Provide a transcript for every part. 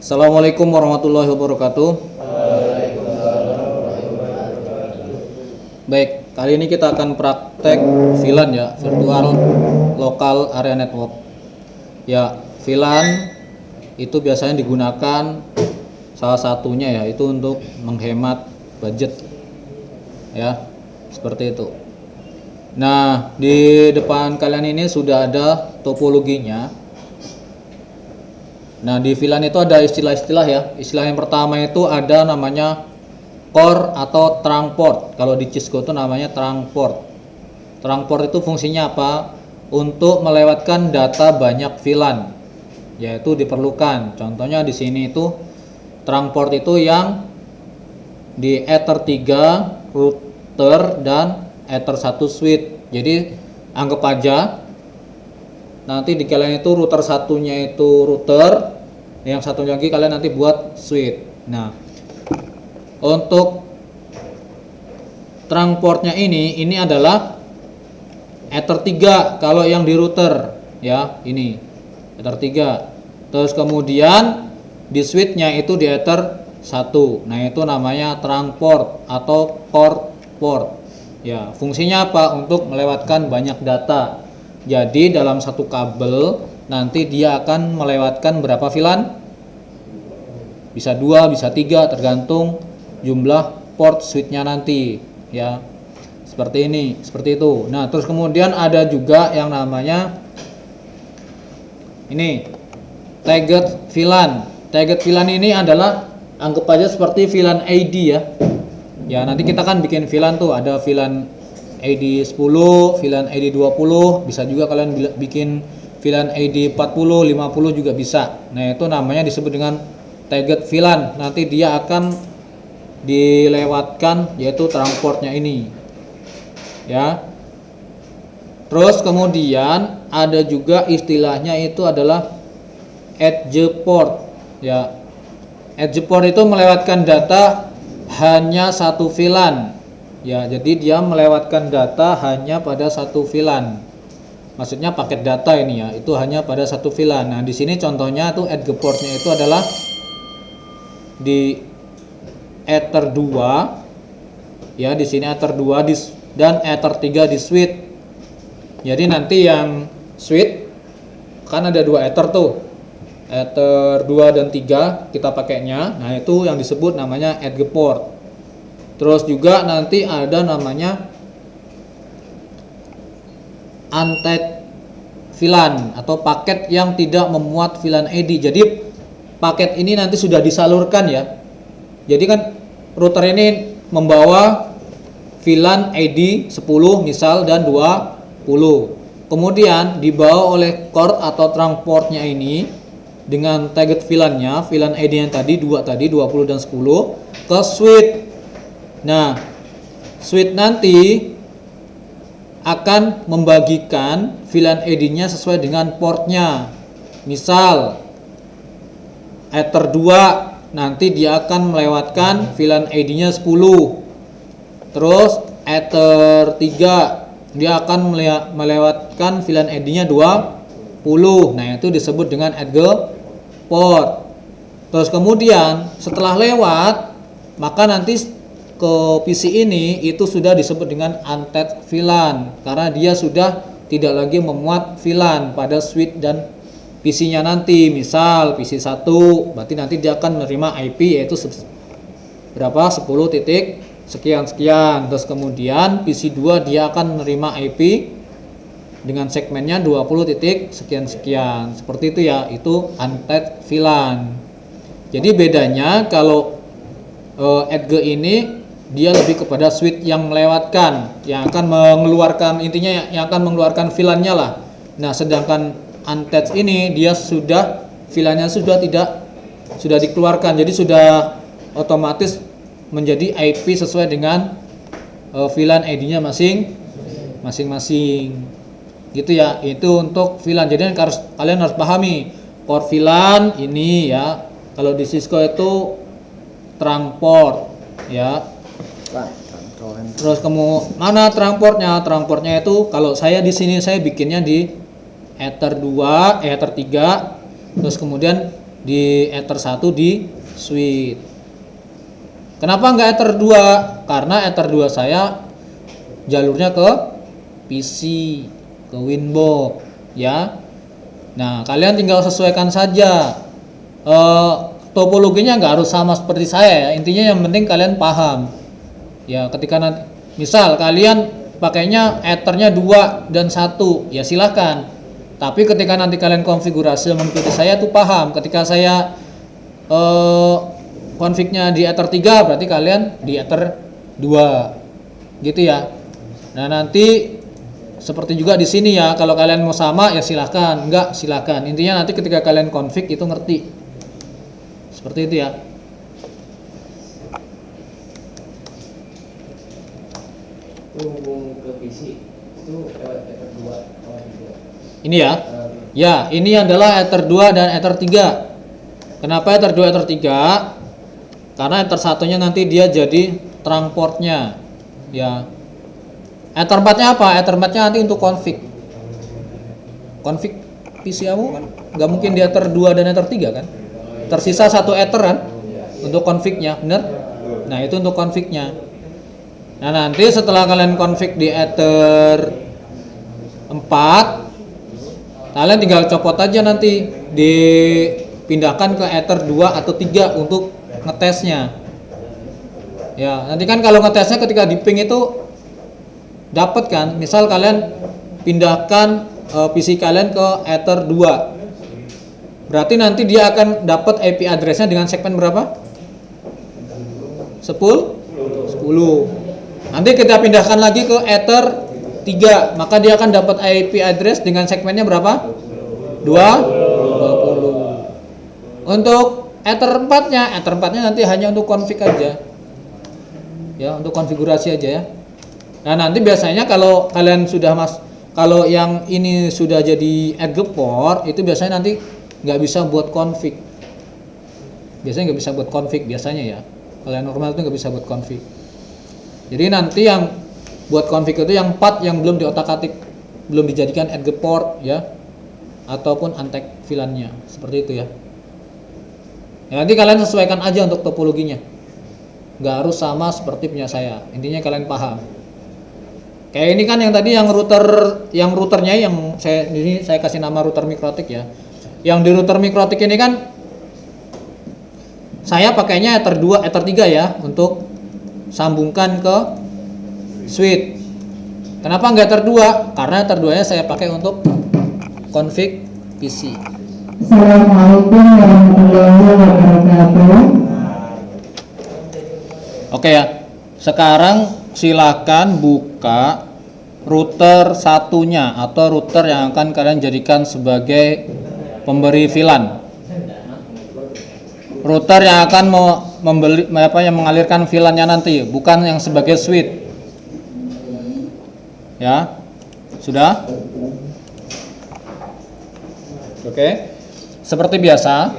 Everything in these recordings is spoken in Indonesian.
Assalamualaikum warahmatullahi wabarakatuh. Baik, kali ini kita akan praktek VLAN ya, Virtual Local Area Network. Ya, VLAN itu biasanya digunakan salah satunya ya, itu untuk menghemat budget. Ya, seperti itu. Nah, di depan kalian ini sudah ada topologinya. Nah, di VLAN itu ada istilah-istilah ya. Istilah yang pertama itu ada namanya core atau trunk port. Kalau di Cisco itu namanya trunk port. Trunk port itu fungsinya apa? Untuk melewatkan data banyak VLAN. Yaitu diperlukan. Contohnya di sini itu trunk port itu yang di Ether 3 router dan Ether 1 switch. Jadi anggap aja nanti di kalian itu router satunya itu router, yang satu lagi kalian nanti buat switch. Nah, untuk trunk portnya ini adalah Ether 3 kalau yang di router ya, ini Ether 3. Terus kemudian di switchnya itu di Ether 1. Nah, itu namanya trunk port atau core port. Ya, fungsinya apa? Untuk melewatkan banyak data. Jadi dalam satu kabel nanti dia akan melewatkan berapa VLAN? Bisa 2, bisa 3 tergantung jumlah port switchnya nanti ya. Seperti ini, seperti itu. Nah, terus kemudian ada juga yang namanya ini tagged VLAN. Tagged VLAN ini adalah anggap aja seperti VLAN ID ya. Ya, nanti kita kan bikin VLAN tuh, ada VLAN ID 10, VLAN ID 20, bisa juga kalian bikin VLAN ID 40, 50 juga bisa. Nah, itu namanya disebut dengan tagged VLAN. Nanti dia akan dilewatkan yaitu trunk portnya ini. Ya. Terus kemudian ada juga istilahnya itu adalah edge port. Ya. Edge port itu melewatkan data hanya satu VLAN. Ya, jadi dia melewatkan data hanya pada satu VLAN. Maksudnya paket data ini ya, itu hanya pada satu VLAN. Nah, di sini contohnya tuh edge portnya itu adalah di Ether 2. Ya, di sini Ether 2 dan Ether 3 di switch. Jadi nanti yang switch kan ada dua Ether tuh. Ether 2 dan 3 kita pakainya. Nah, itu yang disebut namanya edge port. Terus juga nanti ada namanya untagged VLAN atau paket yang tidak memuat VLAN ID. Jadi paket ini nanti sudah disalurkan ya. Jadi kan router ini membawa VLAN ID 10 misal dan 20. Kemudian dibawa oleh core atau trunk portnya ini dengan tagged VLAN-nya, VLAN ID yang tadi 2 tadi 20 dan 10 ke switch. Nah, switch nanti akan membagikan VLAN ID-nya sesuai dengan portnya. Misal Ether 2 nanti dia akan melewatkan VLAN ID-nya 10. Terus Ether 3 dia akan melewatkan VLAN ID-nya 20. Nah, itu disebut dengan edge port. Terus kemudian setelah lewat, maka nanti ke PC ini itu sudah disebut dengan untagged VLAN karena dia sudah tidak lagi memuat VLAN pada switch dan PC-nya nanti. Misal PC 1 berarti nanti dia akan menerima IP yaitu berapa? 10 titik sekian. Terus kemudian PC 2 dia akan menerima IP dengan segmennya 20 titik sekian. Seperti itu ya, itu untagged VLAN. Jadi bedanya kalau edge ini dia lebih kepada switch yang melewatkan, yang akan mengeluarkan, intinya yang akan mengeluarkan VLAN-nya lah. Nah, sedangkan untagged ini dia sudah VLAN-nya sudah dikeluarkan, jadi sudah otomatis menjadi IP sesuai dengan VLAN ID-nya masing-masing. Gitu ya, itu untuk VLAN. Jadi kalian harus pahami port VLAN ini ya. Kalau di Cisco itu trunk port ya. Terus mana trunk portnya? Trunk portnya itu kalau saya di sini saya bikinnya di Ether 2, Ether 3. Terus kemudian di Ether 1 di switch. Kenapa nggak Ether 2? Karena Ether 2 saya jalurnya ke PC, ke Winbox ya. Nah, kalian tinggal sesuaikan saja. Topologinya nggak harus sama seperti saya ya. Intinya yang penting kalian paham. Ya, ketika nanti misal kalian pakainya Ethernya 2 dan 1, ya silahkan. Tapi ketika nanti kalian konfigurasi mengikuti saya tuh paham. Ketika saya config-nya di Ether 3, berarti kalian di Ether 2. Gitu ya. Nah, nanti seperti juga di sini ya, kalau kalian mau sama ya silahkan, enggak silahkan. Intinya nanti ketika kalian config itu ngerti. Seperti itu ya. Hubung ke PC itu Ether 2 atau 3. Ini ya. Ya, ini adalah Ether 2 dan Ether 3. Kenapa Ether 2 Ether 3? Karena Ether 1-nya nanti dia jadi trunk port-nya. Ya. Ether 4-nya apa? Ether 4-nya nanti untuk config. Config PC kamu nggak mungkin di Ether 2 dan Ether 3 kan? Tersisa satu Ether kan untuk config-nya, bener? Nah, itu untuk config-nya. Nah, nanti setelah kalian config di Ether 4, kalian tinggal copot aja nanti, dipindahkan ke Ether 2 atau 3 untuk ngetesnya. Ya, nanti kan kalau ngetesnya ketika di ping itu dapat kan, misal kalian pindahkan PC kalian ke Ether 2, berarti nanti dia akan dapat IP address-nya dengan segmen berapa? 10? Nanti kita pindahkan lagi ke Ether 3, maka dia akan dapat IP address dengan segmennya berapa? 20. Untuk Ether 4-nya, nanti hanya untuk config aja. Ya, untuk konfigurasi aja ya. Nah, nanti biasanya kalau kalian sudah kalau yang ini sudah jadi edge port, itu biasanya nanti nggak bisa buat config. Biasanya nggak bisa buat config biasanya ya. Kalau yang normal itu nggak bisa buat config. Jadi nanti yang buat config itu yang part yang belum diotak-atik, belum dijadikan edge port ya, ataupun untag VLAN-nya, seperti itu ya. Ya, nanti kalian sesuaikan aja untuk topologinya. Nggak harus sama seperti punya saya. Intinya kalian paham. Kayak ini kan yang tadi yang routernya yang saya kasih nama router Mikrotik ya. Yang di router Mikrotik ini kan saya pakainya Ether 2, Ether 3 ya untuk sambungkan ke switch. Kenapa enggak Ether 2? Karena Ether 2-nya saya pakai untuk config PC. Assalamualaikum warahmatullahi wabarakatuh. Oke ya. Sekarang silakan buka router satunya atau router yang akan kalian jadikan sebagai pemberi VLAN. Router yang akan yang mengalirkan VLAN-nya nanti, bukan yang sebagai switch. Ya. Sudah? Oke. Seperti biasa,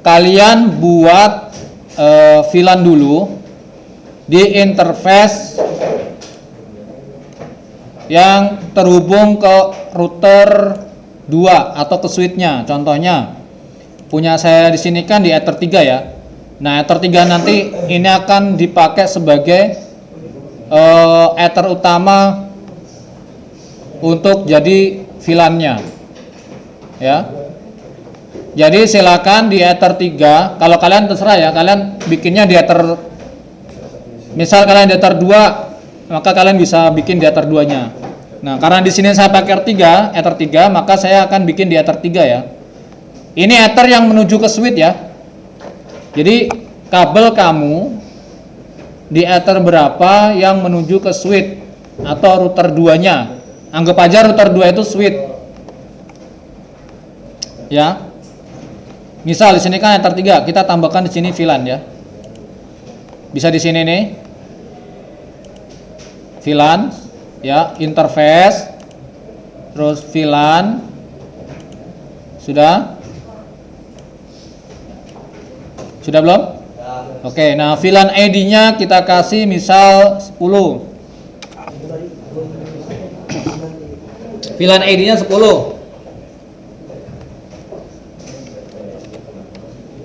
kalian buat VLAN dulu di interface yang terhubung ke router 2 atau ke switch-nya. Contohnya punya saya di sini kan di Ether 3 ya. Nah, Ether 3 nanti ini akan dipakai sebagai Ether utama untuk jadi VLAN-nya. Ya. Jadi silakan di Ether 3, kalau kalian terserah ya, kalian bikinnya di Ether, misal kalian di Ether 2, maka kalian bisa bikin di Ether 2-nya. Nah, karena di sini saya pakai Ether 3, maka saya akan bikin di Ether 3 ya. Ini Ether yang menuju ke switch ya. Jadi kabel kamu di Ether berapa yang menuju ke switch atau router 2-nya. Anggap aja router 2 itu switch. Ya. Misal di sini kan Ether 3, kita tambahkan di sini VLAN ya. Bisa di sini nih. VLAN ya, interface terus VLAN. Sudah? Sudah belum? Oke, nah VLAN ID-nya kita kasih misal 10. VLAN ID-nya 10.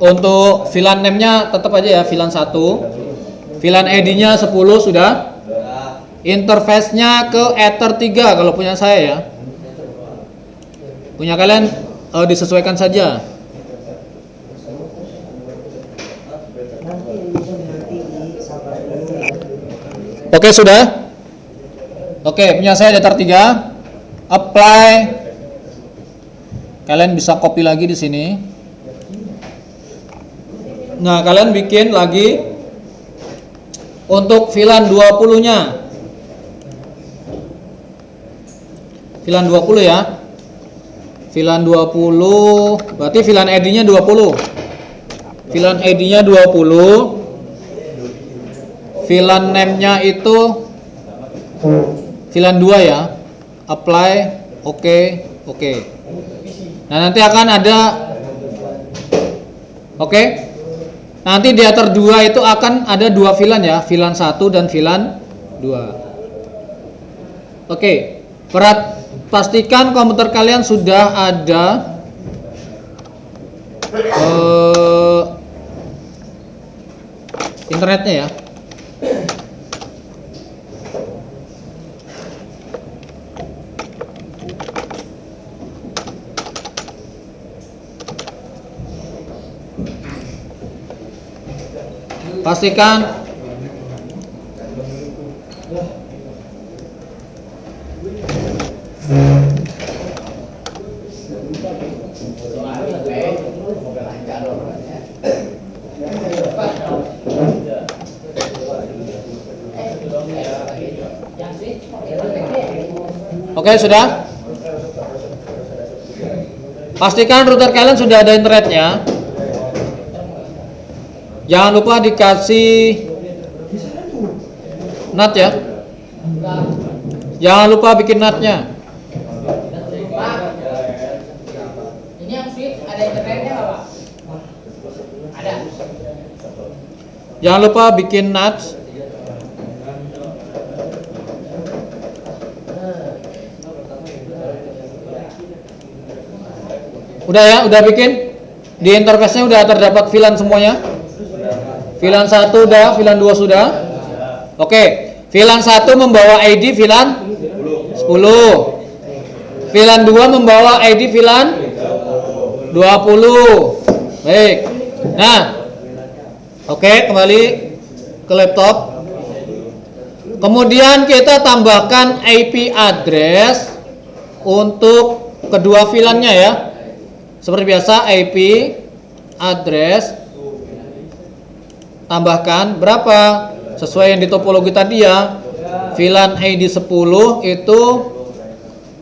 Untuk VLAN name-nya tetap aja ya VLAN 1. VLAN ID-nya 10 sudah. Interface-nya ke Ether 3 kalau punya saya ya. Punya kalian disesuaikan saja. Oke, sudah. Oke, punya saya Ether 3. Apply. Kalian bisa copy lagi di sini. Nah, kalian bikin lagi untuk VLAN 20-nya. VLAN 20 ya. VLAN 20, berarti VLAN ID-nya 20. VLAN ID-nya 20. VLAN name-nya itu VLAN 2 ya. Apply, oke. Nah, nanti akan ada nanti di Ether 2 itu akan ada dua VLAN ya, VLAN 1 dan VLAN 2. Pastikan komputer kalian sudah ada internetnya ya. Pastikan Oke, sudah? Pastikan router kalian sudah ada internetnya. Jangan lupa dikasih NAT ya. Jangan lupa bikin NAT-nya. Ini yang switch ada internetnya nggak, Pak? Ada. Jangan lupa bikin NAT. Udah ya, udah bikin. Di interface-nya udah terdapat VLAN semuanya. VLAN 1 udah, VLAN 2 sudah. Oke, VLAN 1 membawa ID VLAN 10. VLAN 2 membawa ID VLAN 20. Baik. Nah, oke, kembali ke laptop. Kemudian kita tambahkan IP address untuk kedua VLAN-nya ya. Seperti biasa, IP address tambahkan berapa? Sesuai yang di topologi tadi ya. VLAN ID 10 itu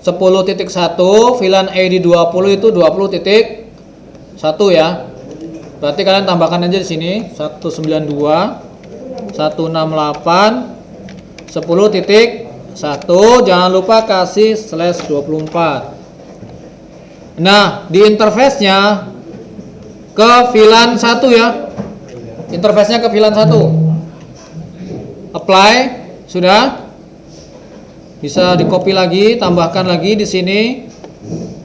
10.1, VLAN ID 20 itu 20.1 ya. Berarti kalian tambahkan aja di sini 192 168 10.1. Jangan lupa kasih /24. Nah, di interface-nya ke VLAN 1 ya. Interface-nya ke VLAN 1. Apply, sudah. Bisa di-copy lagi, tambahkan lagi di sini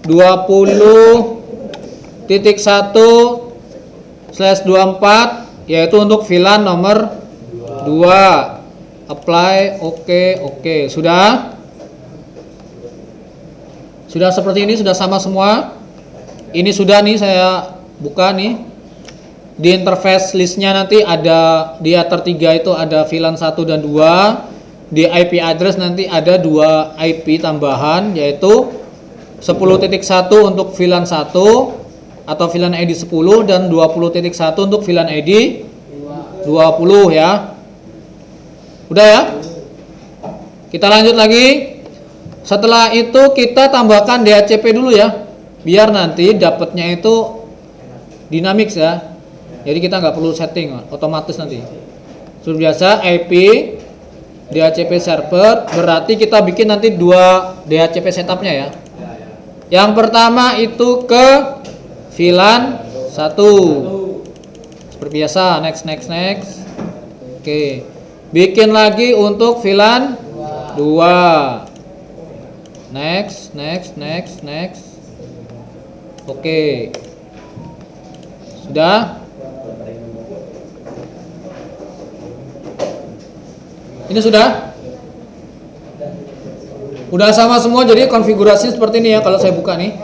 20.1/24 yaitu untuk VLAN nomor 2. Apply, oke. Sudah? Sudah seperti ini, sudah sama semua. Ini sudah nih, saya buka nih. Di interface listnya nanti ada di Ether 3 itu ada VLAN 1 dan 2. Di IP address nanti ada 2 IP tambahan yaitu 10.1 untuk VLAN 1 atau VLAN ID 10 dan 20.1 untuk VLAN ID 20 ya. Udah ya? Kita lanjut lagi. Setelah itu kita tambahkan DHCP dulu ya, biar nanti dapatnya itu dynamics ya. Jadi kita nggak perlu setting, otomatis nanti. Seperti biasa IP DHCP server, berarti kita bikin nanti 2 DHCP setupnya ya. Yang pertama itu ke VLAN 1. Seperti biasa, next. Oke. Bikin lagi untuk VLAN 2. Next. Oke. Sudah? Ini sudah? Udah sama semua, jadi konfigurasi seperti ini ya kalau saya buka nih.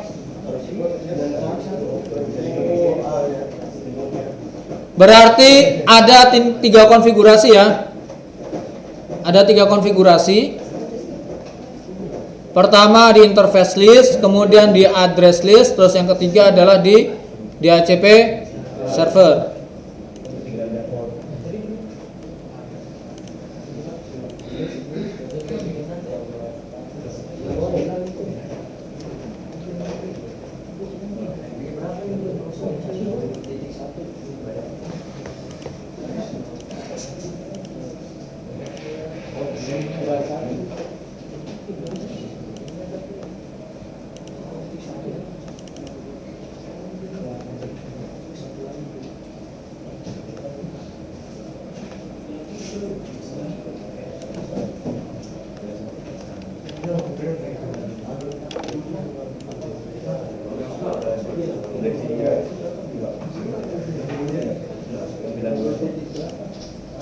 Berarti ada 3 konfigurasi ya. Ada 3 konfigurasi. Pertama di interface list, kemudian di address list, terus yang ketiga adalah di DHCP server.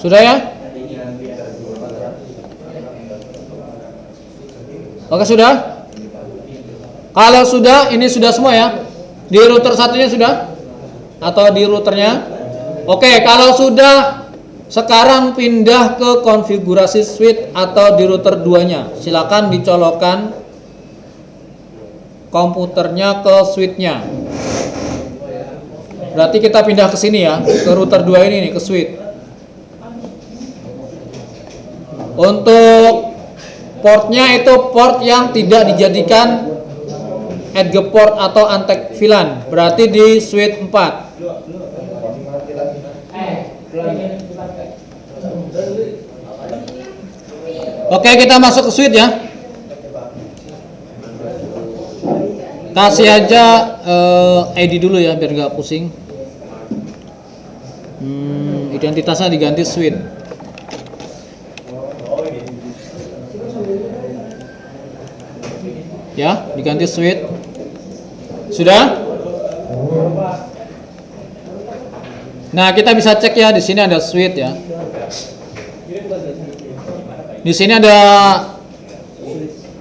Sudah ya? Oke, sudah? Kalau sudah, ini sudah semua ya? Di router satunya sudah? Atau di routernya? Oke, kalau sudah, sekarang pindah ke konfigurasi switch atau di router 2-nya. Silakan dicolokkan komputernya ke switch-nya. Berarti kita pindah ke sini ya, ke router 2 ini nih, ke switch. Untuk portnya itu port yang tidak dijadikan edge port atau antek VLAN, berarti di switch 4. Oke, kita masuk ke switch ya. Kasih aja ID dulu ya biar nggak pusing. Identitasnya diganti switch. Ya, diganti switch. Sudah? Nah, kita bisa cek ya, di sini ada switch ya. Di sini ada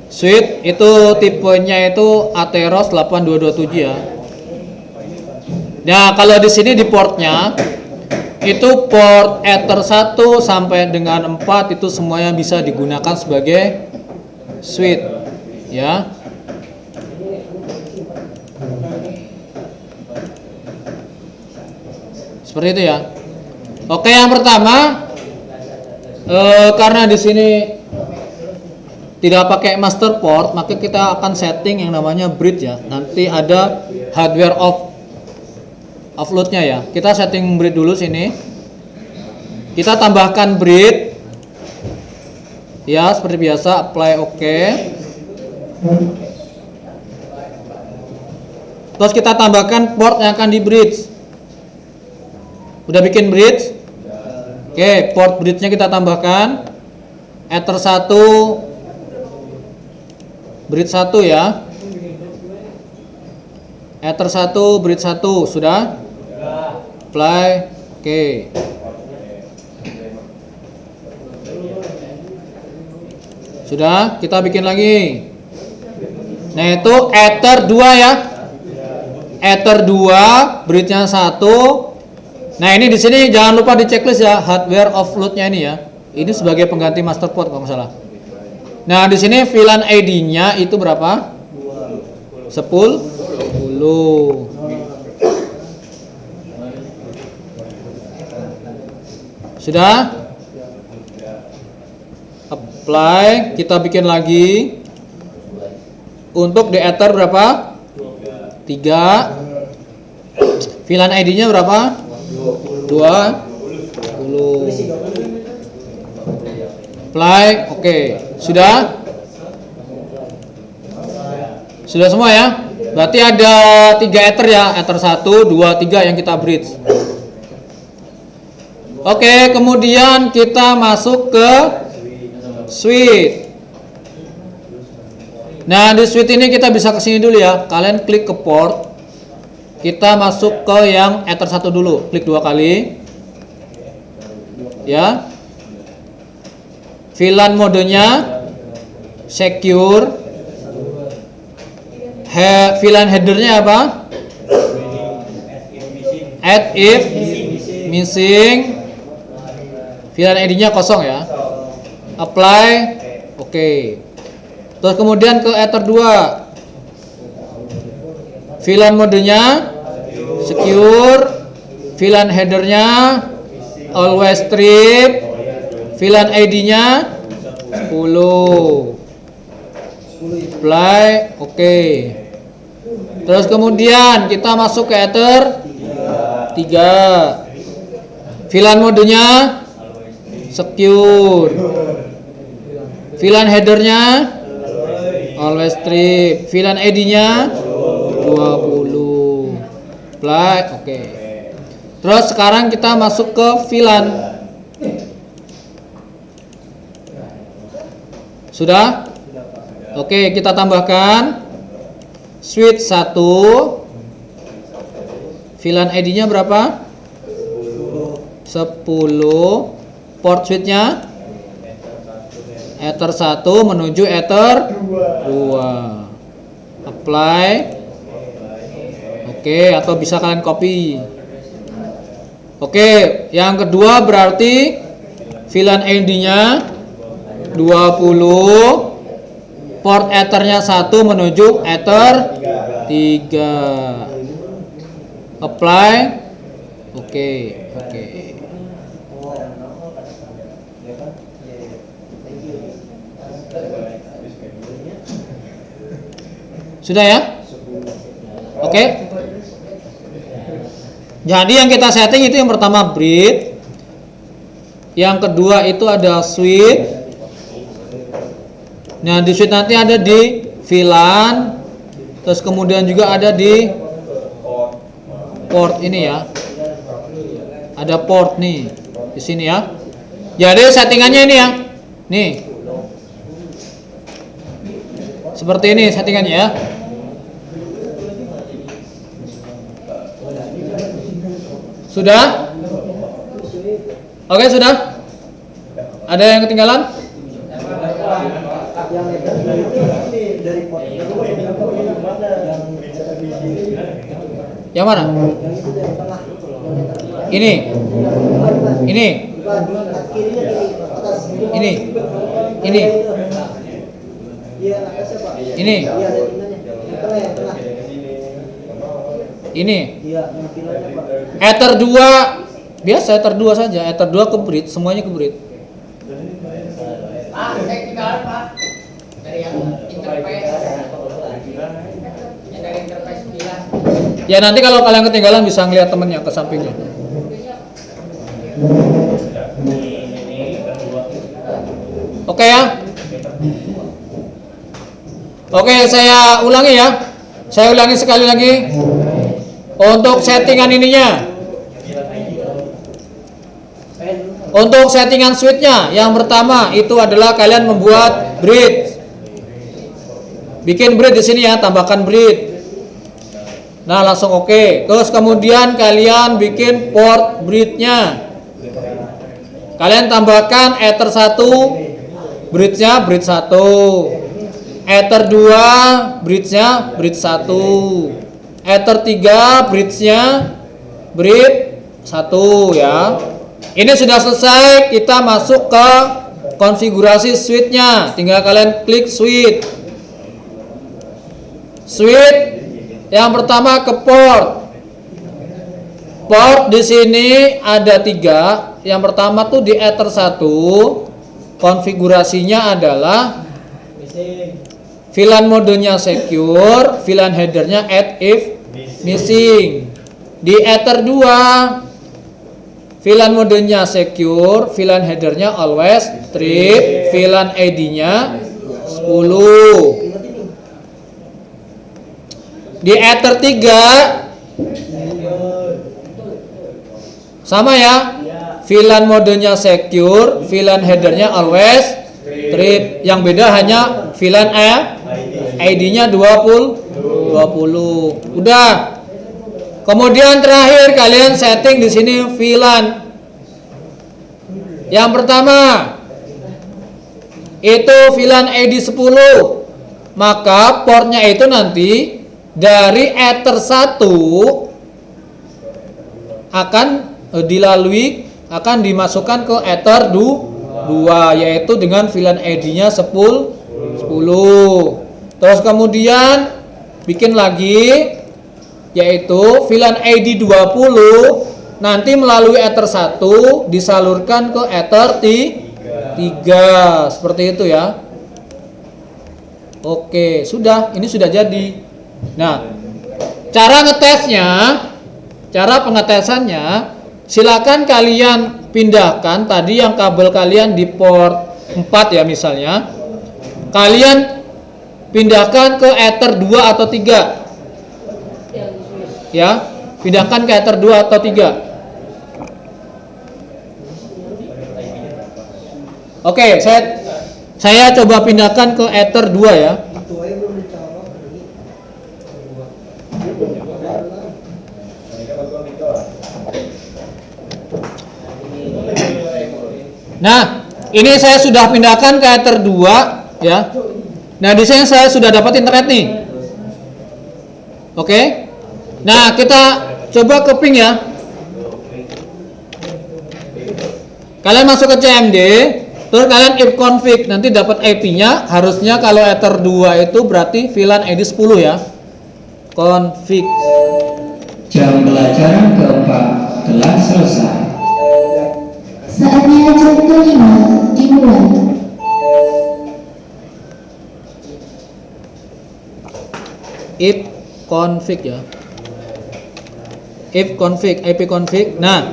switch, itu tipenya itu Atheros 8227 ya. Nah, kalau di sini di portnya itu port Ether 1 sampai dengan 4 itu semuanya bisa digunakan sebagai switch ya. Seperti itu ya. Oke, yang pertama karena di sini tidak pakai master port, maka kita akan setting yang namanya bridge ya. Nanti ada hardware offload-nya ya. Kita setting bridge dulu sini. Kita tambahkan bridge. Ya, seperti biasa, apply OK. Terus kita tambahkan port yang akan di bridge. Udah bikin bridge? Oke, port bridge-nya kita tambahkan. Ether 1 bridge 1 ya. Ether 1 bridge 1 sudah? Apply. Oke. Sudah, kita bikin lagi. Nah, itu Ether 2 ya. Ether 2 bridge-nya 1. Nah, ini di sini jangan lupa di checklist ya, hardware offload-nya ini ya. Ini sebagai pengganti master port kalau nggak salah. Nah, di sini VLAN ID-nya itu berapa? 10. Sudah? Apply, kita bikin lagi. Untuk di Ether berapa? 3. VLAN ID-nya berapa? 20. Apply, oke. Sudah? Sudah semua ya? Berarti ada 3 Ether ya, Ether 1, 2, 3 yang kita bridge. Oke, kemudian kita masuk ke switch. Nah, di switch ini kita bisa ke sini dulu ya. Kalian klik ke port. Kita masuk ke yang Ether 1 dulu. Klik 2 kali. Ya. VLAN modenya secure. VLAN headernya apa? Add if missing. VLAN ID-nya kosong ya. Apply. Oke. Terus kemudian ke Ether 2. VLAN modenya secure. VLAN headernya always strip. VLAN ID-nya 10. Apply. Oke. Terus kemudian kita masuk ke Ether 3. VLAN modenya secure. VLAN headernya always strip. VLAN ID-nya 20. Apply. Oke. Terus sekarang kita masuk ke VLAN. Sudah? Oke, kita tambahkan switch 1. VLAN ID-nya berapa? 10. Port switch-nya Ether 1 menuju Ether 2. Apply. Oke, atau bisa kalian copy. Oke, yang kedua berarti VLAN ID-nya 20. Port Ethernya 1 menuju Ether 3. Apply. Oke. Sudah ya? Oke. Jadi yang kita setting itu yang pertama bridge. Yang kedua itu ada switch. Nah, di switch nanti ada di VLAN. Terus kemudian juga ada di port ini ya. Ada port nih di sini ya. Jadi settingannya ini ya. Nih. Seperti ini settingannya ya. Sudah? Oke, sudah? Ada yang ketinggalan? Yang mana? Ini. Ether 2 biasa, Ether 2 saja. Ether 2 ke bridge, semuanya ke bridge. Pak, saya tinggal Pak dari yang interface. Yang dari interface bilang. Ya nanti kalau kalian ketinggalan bisa ngeliat temennya ke sampingnya. Oke ya. Oke, saya ulangi ya. Saya ulangi sekali lagi. Untuk settingan ininya. Untuk settingan switchnya, yang pertama itu adalah kalian membuat bridge. Bikin bridge di sini ya, tambahkan bridge. Nah, langsung oke. Terus kemudian kalian bikin port bridge-nya. Kalian tambahkan Ether 1 bridge-nya bridge 1. Ether 2 bridge-nya bridge 1. Ether 3 bridge-nya bridge 1 ya. Ini sudah selesai, kita masuk ke konfigurasi switch-nya. Tinggal kalian klik switch. Switch yang pertama ke port. Port di sini ada 3. Yang pertama tuh di Ether 1. Konfigurasinya adalah VLAN modenya secure, VLAN headernya add if missing. Di Ether 2 VLAN modenya secure, VLAN headernya always strip, VLAN ID-nya 10. Di Ether 3 sama ya, VLAN modenya secure, VLAN headernya always strip. Yang beda hanya VLAN ID-nya 20. Udah. Kemudian terakhir kalian setting di sini VLAN. Yang pertama itu VLAN ID 10, maka portnya itu nanti dari Ether 1 akan dimasukkan ke Ether 2, yaitu dengan VLAN ID-nya 10. Terus kemudian bikin lagi, yaitu VLAN ID 20 nanti melalui Ether 1 disalurkan ke Ether 3, seperti itu ya. Oke, ini sudah jadi. Nah, cara pengetesannya, silakan kalian pindahkan tadi yang kabel kalian di port 4 ya misalnya. Kalian pindahkan ke Ether 2 atau 3. Ya, pindahkan ke Ether 2 atau 3. Oke, saya coba pindahkan ke Ether 2 ya. Nah, ini saya sudah pindahkan ke Ether 2 ya. Nah, di sini saya sudah dapat internet nih. Oke. Nah, kita coba ke ping ya. Kalian masuk ke CMD, terus kalian ifconfig, nanti dapat IP-nya. Harusnya kalau Ether 2 itu berarti VLAN ID 10 ya. Config. Jam pelajaran keempat telah selesai. Saatnya jam kelima dimulai. Ifconfig ya. Ifconfig, ipconfig. Nah,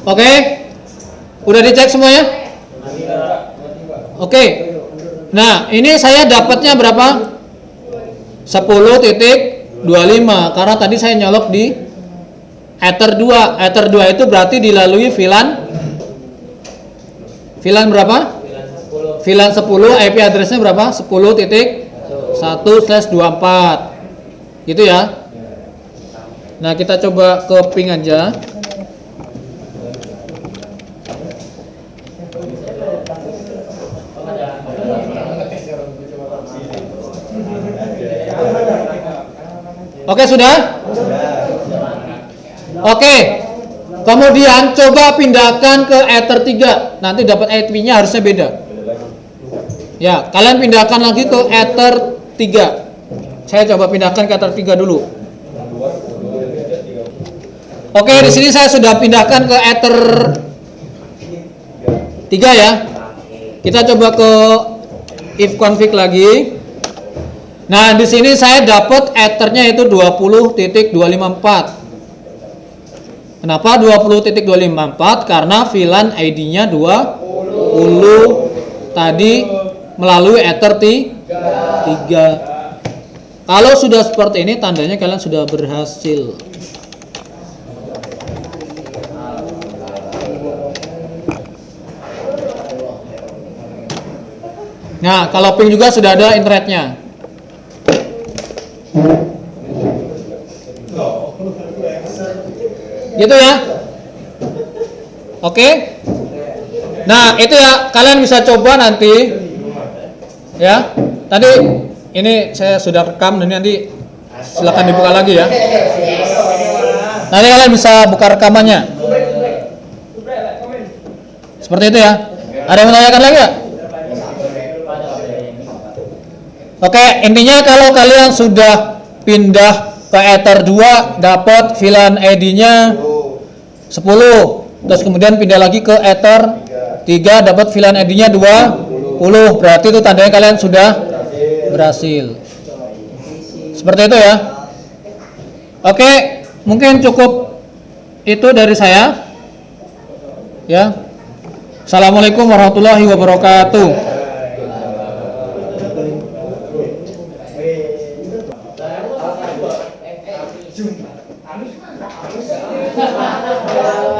oke. Udah dicek semuanya? Oke. Nah, ini saya dapatnya berapa? 10.25 karena tadi saya nyolok di Ether 2. Ether 2 itu berarti dilalui VLAN berapa? VLAN 10, IP address-nya berapa? 10.1/24. Gitu ya. Nah, kita coba ke ping aja. Oke, sudah? Oke. Kemudian coba pindahkan ke Ether 3. Nanti dapat IP-nya harusnya beda. Ya, kalian pindahkan lagi ke Ether 3. Saya coba pindahkan ke Ether 3 dulu. Oke, di sini saya sudah pindahkan ke Ether 3 ya. Kita coba ke ifconfig lagi. Nah, di sini saya dapat Ethernya itu 20.254. Kenapa 20.254? Karena VLAN ID-nya 20 tadi melalui Ether 3. Kalau sudah seperti ini, tandanya kalian sudah berhasil. Nah, kalau ping juga sudah ada internetnya. Gitu ya. Oke. Nah, itu ya, kalian bisa coba nanti. Ya. Tadi ini saya sudah rekam dan nanti silakan dibuka lagi ya. Nanti kalian bisa buka rekamannya. Seperti itu ya. Ada yang menanyakan lagi nggak? Oke, intinya kalau kalian sudah pindah ke Ether 2 dapat VLAN ID-nya 10, terus kemudian pindah lagi ke Ether 3 dapat VLAN ID-nya 20, berarti itu tandanya kalian sudah berhasil. Seperti itu ya. Oke, mungkin cukup itu dari saya. Ya. Assalamualaikum warahmatullahi wabarakatuh. Harus